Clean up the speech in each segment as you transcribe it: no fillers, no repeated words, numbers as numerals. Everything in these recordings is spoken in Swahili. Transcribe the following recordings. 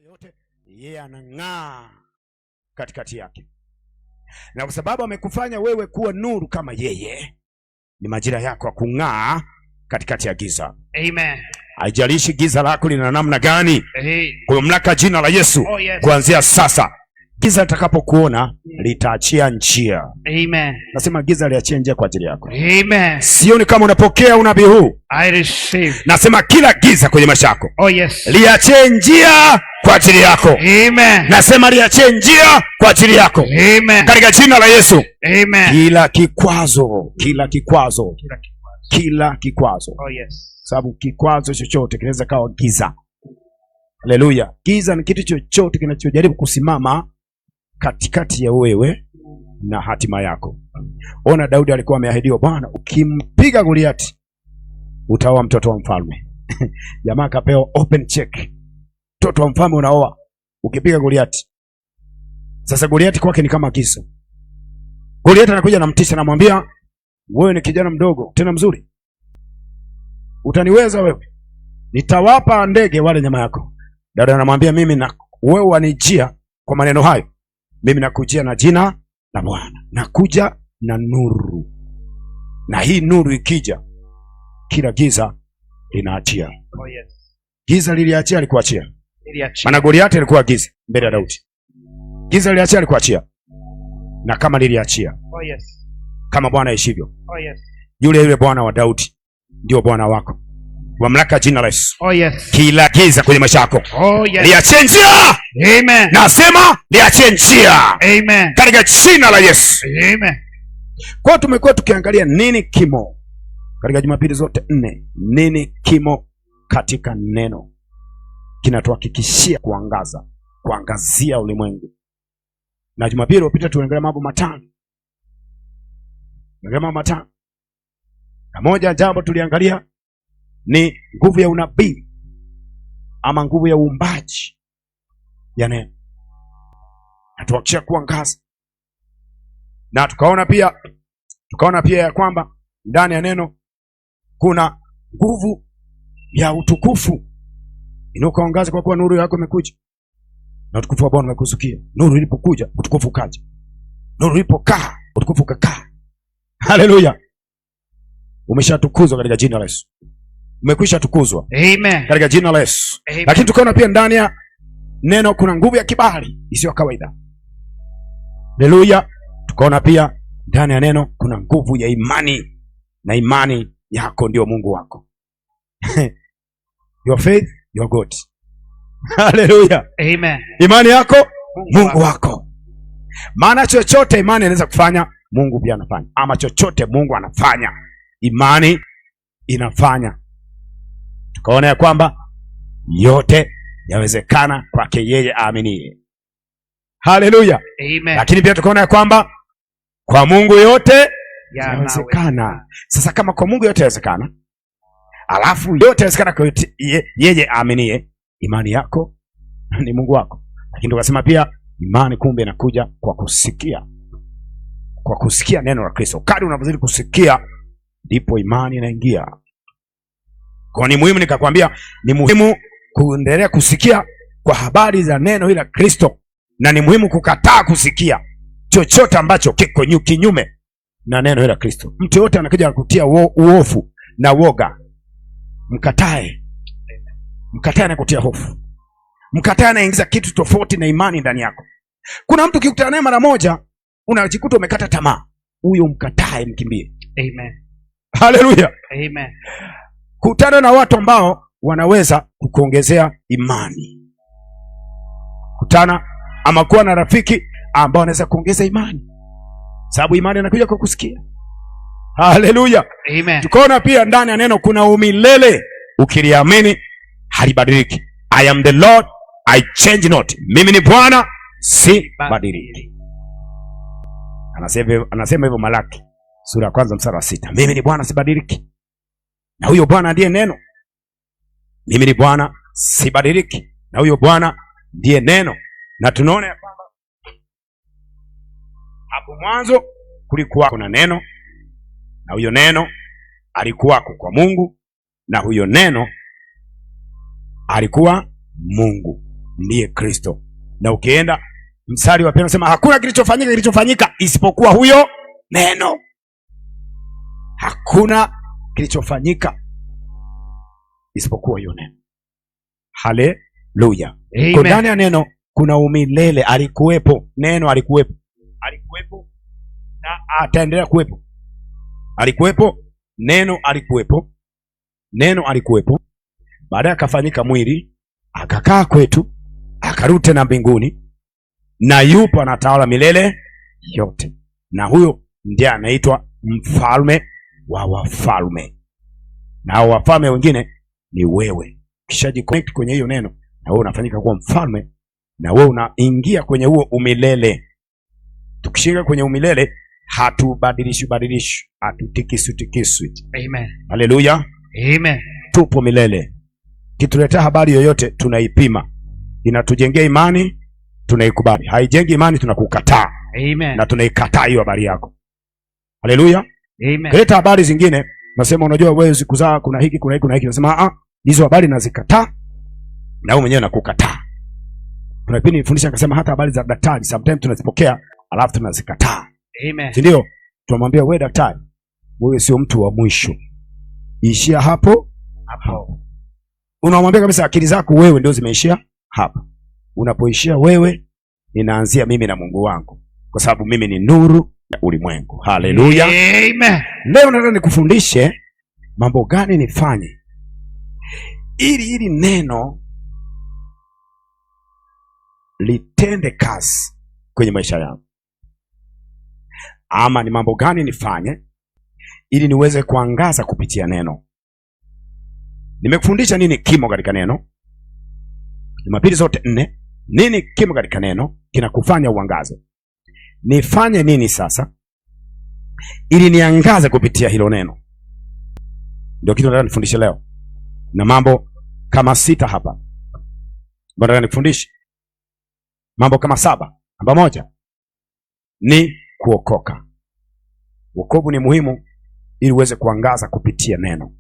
yote yeye anang'aa katikati yake, na kwa sababu amekufanya wewe kuwa nuru kama yeye, ni majira yako ya kung'aa katikati ya giza. Amen. Haijalishi giza lako lina namna gani, kwa mamlaka jina la Yesu, kuanzia sasa giza litakapokuona litaachia njia. Amen. Nasema giza liachie njia kwa ajili yako. Amen. Sioni kama unapokea unabii huu. I receive. Nasema kila giza kwenye maisha yako, liachie njia kwa ajili yako. Amen. Nasema liachie njia kwa ajili yako. Amen. Katika jina la Yesu. Amen. Kila kikwazo. Sababu kikwazo chochote kinaweza kawa giza. Haleluya. Giza ni kitu chochote kinachojaribu kusimama katikati ya wewe na hatima yako. Ona, Daudi alikuwa ameahidiwa, Bwana ukimpiga Goliati utaoa mtoto wa mfalme. Jamaa akapewa open check. Mtoto wa mfalme unaoa ukipiga Goliati. Sasa Goliati kwake ni kama giza. Goliati anakuja na mtisha, anamwambia, wewe ni kijana mdogo tena mzuri, utaniweza wewe? Nitawapa ndege wale nyama yako. Daudi anamwambia, mimi na wewe wanijia kwa maneno hayo, mimi nakujia na jina la Bwana, nakuja na nuru, na hii nuru ikija kila giza linaachia. Giza liliachia, alikuachia. Maana Goliati alikuwa giza mbele ya Daudi. Giza liliachia, alikuachia. Na kama liliachia, kama Bwana aishivyo, yule Bwana wa Daudi ndio Bwana wako. Mamlaka jina la Yesu. Kila giza kwenye maisha yako, liachie njia. Amen. Nasema liachie njia. Amen. Katika jina la Yesu. Amen. Kwa tumekuwa tukiangalia nini kimo katika Jumapili zote 4. Nini kimo katika neno kinatuhakikishia kuangazia ulimwengu. Na Jumapili iliyopita tuangalia mambo matano. Na moja jambo tuliangalia ni nguvu ya unabii ama nguvu ya uumbaji ya neno, na tuachia kuangaza. Na tukaona pia ya kwamba ndani ya neno kuna nguvu ya utukufu inayoangaza, kwa kuwa nuru yako imekuja na utukufu wa Bwana umekuzukia. Nuru ilipokuja utukufu ukaja, nuru ilipokaa utukufu ukakaa. Haleluya. Umeshatukuzwa katika jina la Yesu. Umekwisha tukuzwa. Amen. Katika jina la Yesu. Lakini tukaona pia ndani ya neno kuna nguvu ya kibali isiyo kawaida. Haleluya. Tukaona pia ndani ya neno kuna nguvu ya imani, na imani yako ndio Mungu wako. Your faith, your God. Haleluya. Amen. Imani yako Mungu wako. Maana chochote imani inaweza kufanya, Mungu pia anafanya. Ama chochote Mungu anafanya, imani inafanya. Tukaona ya kwamba yote yawezekana kwake yeye aaminiye. Haleluya. Amen. Lakini pia tukaona ya kwamba kwa Mungu yote yawezekana. Sasa kama kwa Mungu yote yawezekana, alafu yote yawezekana kwa yeye aaminiye, imani yako ni Mungu wako. Lakini tukasema pia imani kumbe inakuja kwa kusikia. Kwa kusikia neno la Kristo. Kadri unavyozidi kusikia ndipo imani inaingia. Kwa ni muhimu, nikakwambia ni muhimu kuendelea kusikia kwa habari za neno hili la Kristo, na ni muhimu kukataa kusikia chochote ambacho kiko kinyume na neno hili la Kristo. Mtu yote anakuja kukutia uofu na woga, mkatae na kutia hofu. Mkatae anaingiza kitu tofauti na imani ndani yako. Kuna mtu ukikutana naye mara moja unajikuta umekata tamaa, huyo mkatae, mkimbie. Amen. Haleluya. Amen. Kutana na watu ambao wanaweza kukuongezea imani. Kutana ama kuwa na rafiki ambao wanaweza kuongeza imani, sababu imani inakuja kwa kusikia. Haleluya. Amen. Tukaona pia ndani ya neno kuna umilele, ukiliamini halibadiliki. I am the Lord, I change not. Mimi ni Bwana, si badiliki. Anasema hivyo Malaki sura ya 1 mstari wa 6. Mimi ni Bwana, sibadiliki. Na huyo Bwana ndiye neno. Mimi ni Bwana, sibadiliki. Na huyo Bwana ndiye neno. Na tunaona ya kwamba hapo mwanzo kulikuwa na neno, na huyo neno alikuwako kwa Mungu, na huyo neno alikuwa Mungu. ndiye Kristo. Na ukienda mstari wa pili unasema hakuna kilichofanyika isipokuwa huyo neno. Hakuna kilichofanyika isipokuwa huyo neno. Haleluya. Kwa ndani ya neno kuna umilele. Alikuwepo, neno alikuwepo na ataendelea kuwepo. Alikuwepo, neno alikuwepo. Baadaye akafanyika mwili, akakaa kwetu, akarudi tena mbinguni, na yupo anatawala milele yote. Na huyo ndiye anaitwa mfalme wa wafalme, na wafalme wengine ni wewe. Ukishajiconnect kwenye hiyo neno, na wewe unafanyika kuwa mfalme, na wewe unaingia kwenye huo umilele. Tukishika kwenye umilele, hatubadilishi, hatutikiswi. Amen. Haleluya. Amen. Tupo milele. Kituletea habari yoyote tunaipima. Inatujengea imani, tunaikubali. Haijengi imani, tunakukataa. Amen. Na tunaikataa hiyo habari yako. Haleluya. Amen. Kuleta habari zingine, nasema unajua wewe sikuzaa, kuna hiki, nasema hizo habari nazikataa, na wewe mwenyewe nakukataa. Kuna kipindi nilifundisha nikasema hata habari za daktari sometimes tunazipokea alafu tunazikataa. Amen. Si ndio? Tunamwambia wewe daktari, wewe sio mtu wa mwisho. Ishia hapo. Unamwambia kabisa akili zako wewe ndio zimeishia hapa. Unapoishia wewe, ninaanzia mimi na Mungu wangu, kwa sababu mimi ni nuru ya ulimwengu. Haleluya. Amen. Leo nataka nikufundishe mambo gani nifanye ili neno litende kazi kwenye maisha yangu, ama ni mambo gani nifanye ili niweze kuangaza kupitia neno. Nimekufundisha nini kimo katika neno Jumapili zote 4. Nini kimo katika neno kinakufanya uangaze? Nifanye nini sasa ili niangaze kupitia hilo neno? Ndio kitu nataka nifundishe leo, na mambo kama 6 hapa nataka nifundishe. Mambo kama 7. Namba 1 ni kuokoka. Wokovu ni muhimu ili uweze kuangaza kupitia neno.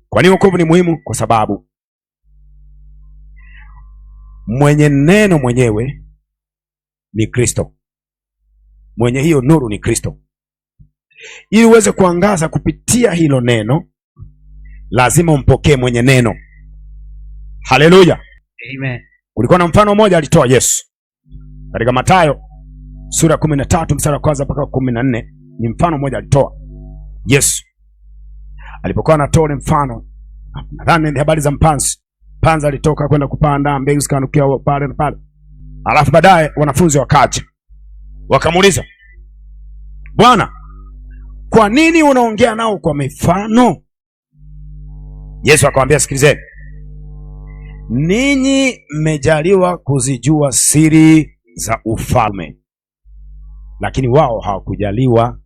Kwa nini wokovu ni muhimu? Kwa sababu mwenye neno mwenyewe ni Kristo. Mwenye hiyo nuru ni Kristo. Ili uweze kuangaza kupitia hilo neno, lazima umpokee mwenye neno. Haleluya. Amen. Kulikuwa na mfano mmoja alitoa Yesu katika Mathayo sura 13 mstari wa kwanza mpaka 14. Ni mfano mmoja alitoa Yesu. Alipokuwa anatoa ule mfano, nadhani ni habari za mpanzi. Mpanzi alitoka kwenda kupanda, mbegu zikanukia pale na pale. Alafu baadaye wanafunzi wakaja, wakamuuliza, Bwana, kwa nini unaongea nao kwa mifano? Yesu akamwambia, sikilizeni, ninyi mmejaliwa kuzijua siri za ufalme, lakini wao hawakujaliwa.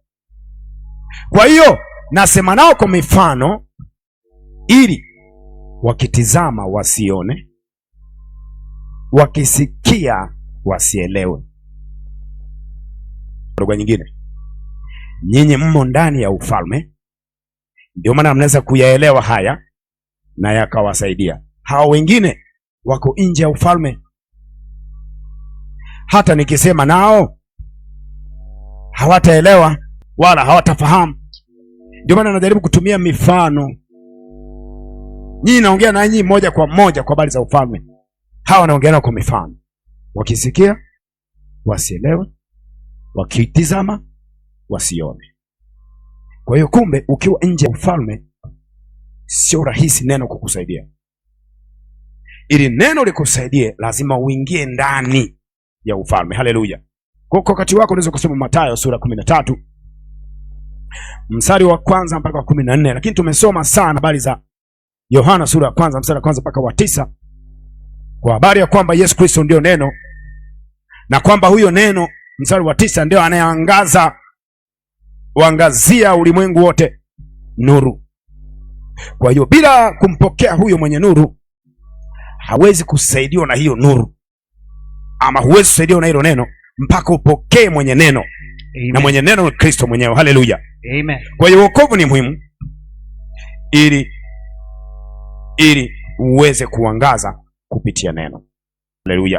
Kwa hiyo nasema nao kwa mifano, ili wakitizama wasione, wakisikia wasielewe. Lugha nyingine, nyinyi mmo ndani ya ufalme, ndio maana mnaweza kuyaelewa haya na yakawasaidia. Hao wengine wako nje ya ufalme, hata nikisema nao hawataelewa wala hawatafahamu. Ndio maana najaribu kutumia mifano. Nyinyi naongea na nyinyi moja kwa moja kwa habari za ufalme, hawa naongea nao kwa mifano, wakisikia wasielewe, wakitizama wasione. Kwa hiyo kumbe, ukiwa nje ya ufalme sio rahisi neno kukusaidia. Ili neno likusaidie, lazima uingie ndani ya ufalme. Haleluya. Kwa wakati wako unaweza kusoma Mathayo sura 13 mstari wa kwanza mpaka 14, lakini tumesoma sana habari za Yohana sura ya kwanza mstari wa kwanza mpaka wa 9, kwa habari ya kwamba Yesu Kristo ndio neno, na kwamba huyo neno, mstari wa 9, ndio anayeangaza uangazia ulimwengu wote nuru. Kwa hiyo bila kumpokea huyo mwenye nuru, hawezi kusaidiwa na hiyo nuru, ama huwezi kusaidiwa na hilo neno mpaka upokee mwenye neno. Amen. Na mwenye neno ni Kristo mwenyewe. Haleluya. Amen. Kwa hiyo wokovu ni muhimu ili uweze kuangaza kupitia neno. Haleluya.